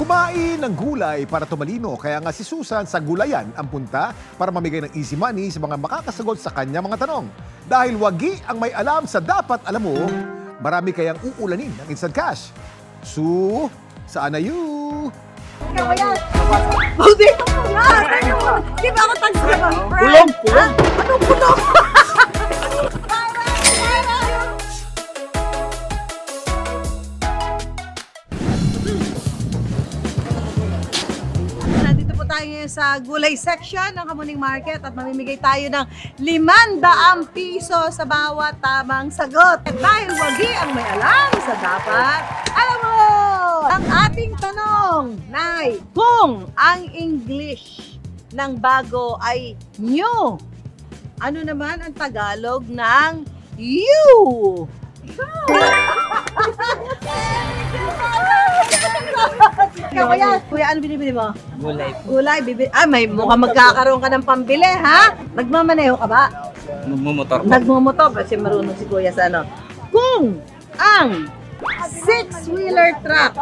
Kumain ng gulay para tumalino, kaya nga si Susan sa Gulayan ang punta para mamigay ng easy money sa mga makakasagot sa kanya mga tanong. Dahil wagi ang may alam sa dapat alam mo, marami kayang uulanin ng instant cash. Su, saan na you? Buti ko po yan! Di ba ako tagsagot? Kulong! Kulong! Anong kulong? Nandito po tayo ngayon sa gulay section ng Kamuning Market at mamimigay tayo ng 500 piso sa bawat tamang sagot. At dahil wagi ang may alam sa dapat alam mo! Ang ating tanong, Nay, kung ang English ng bago ay new, ano naman ang Tagalog ng you? Kuya, ano binibili mo? Gulay. Gulay, bibili. Ah, may mukhang magkakaroon ka ng pambili, ha? Nagmamaneho ka ba? Magmumotor. Nagmumotor kasi marunong si Kuya sa ano. Kung ang six-wheeler truck,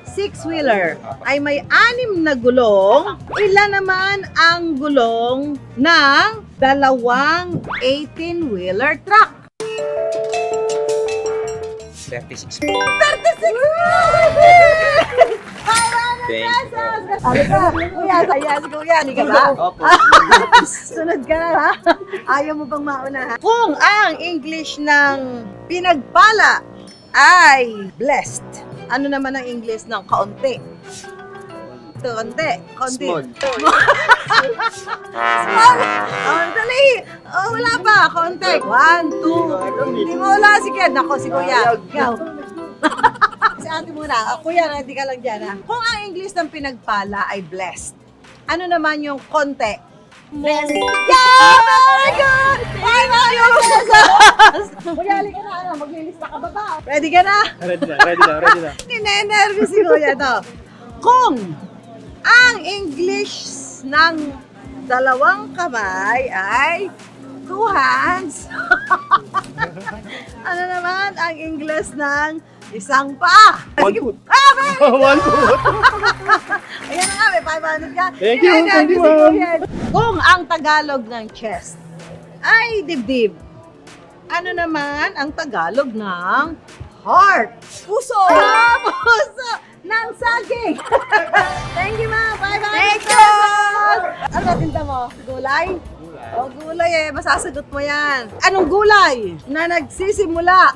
six-wheeler ay may 6 na gulong, ilan naman ang gulong ng dalawang 18-wheeler truck? 36. 36! Ano ka? Kuya, saya si Kuya, hindi ka ba? Opo. Sunod ka na, ha? Ayaw mo bang mauna, ha? Kung ang English ng pinagpala ay blessed, ano naman ang English ng kaunti? Kaunti. Kaunti. Small. Small. Oh, dali. Oh, wala pa. Kaunti. 1, 2. Hindi mo wala si Ken. Ako, si Kuya. Ikaw. Si ate muna. Kuya, ready ka lang dyan, ha? Kung ang English ng pinagpala ay blessed, ano naman yung konti? Blessed. Yeah! Very good! 500 pesos! Kuya, halika na. Ano, maglilista ka ba ba? Ready ka na? Ready na, ready na, ready na. Ninenervous si Kuya to. Kung ang English ng dalawang kamay ay 2 hands, ano naman ang English ng isang paa? One foot. Ah, very good! One foot. Ayan na nga, may 500 ka. Thank you, thank you, Si ma'am. Kuya. Kung ang Tagalog ng chest ay dibdib, ano naman ang Tagalog ng heart? Puso! Ah, puso! Ng saging! Thank you, ma'am! 500 Thank you! Ano ba tinta mo? Gulay? O, gulay eh. Masasagot mo yan. Anong gulay na nagsisimula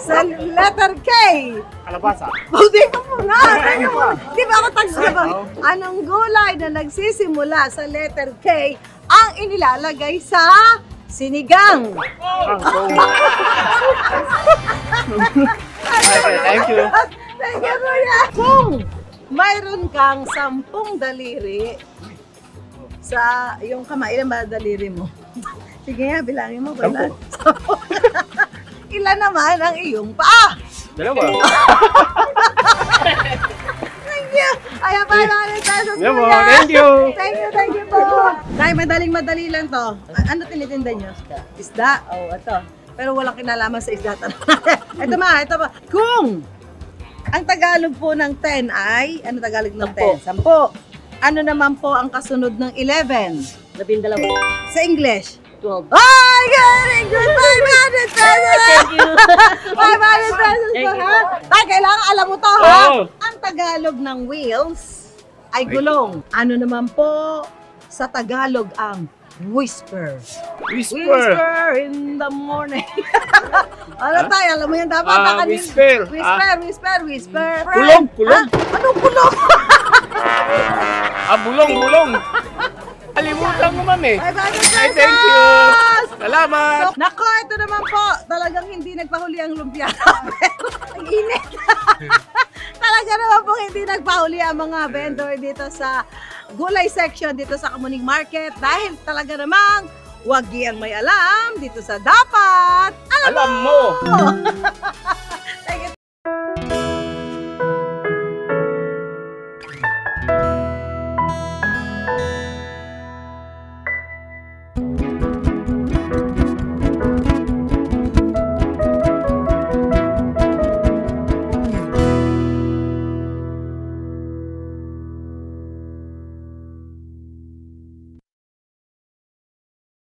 sa letter K? Kalabasa. Buti ko po nga! Di ba ako tagsagot? Anong gulay na nagsisimula sa letter K ang inilalagay sa sinigang? Okay, thank you. Thank you, Kuya! Kung mayroon kang 10 daliri sa iyong kamay, ilan ba daliri mo? Sige nga, bilangin mo. Ilan? 10. Ilan naman ang iyong paa? Dalawa. Thank you! Ayan, 500 pesos, Yeah, Kuya! thank you. Thank you po! Dahil madaling-madali lang to. Ano tinitinda nyo? Isda? Oh, ito. Pero walang kinalaman sa isda. Ito pa. Kung ang Tagalog po ng 10 ay, ano Tagalog ng 10? 10. Ano naman po ang kasunod ng 11? 12. Sa English? 12. Ay, galing! Good! 500 pesos! Thank you. 500 pesos po, ha? Tay, kailangan alam mo to, ha? Oo. Ang Tagalog ng wheels ay gulong. Ano naman po sa Tagalog ang whisper? Whisper. Whisper in the morning. Ano tayo? Alam mo yan dapat? Whisper. Whisper. Kulong, kulong. Ah, anong kulong? Bulong. Kalimutan mo, ma'am eh. 500 pesos! Ay, thank you. Salamat. Nako, ito naman po. Talagang hindi nagpahuli ang lumpia namin. Ang init. Talaga naman po hindi nagpahuli ang mga vendor dito sa gulay section dito sa Kamuning Market dahil talaga namang wagi ang may alam dito sa dapat Alam mo.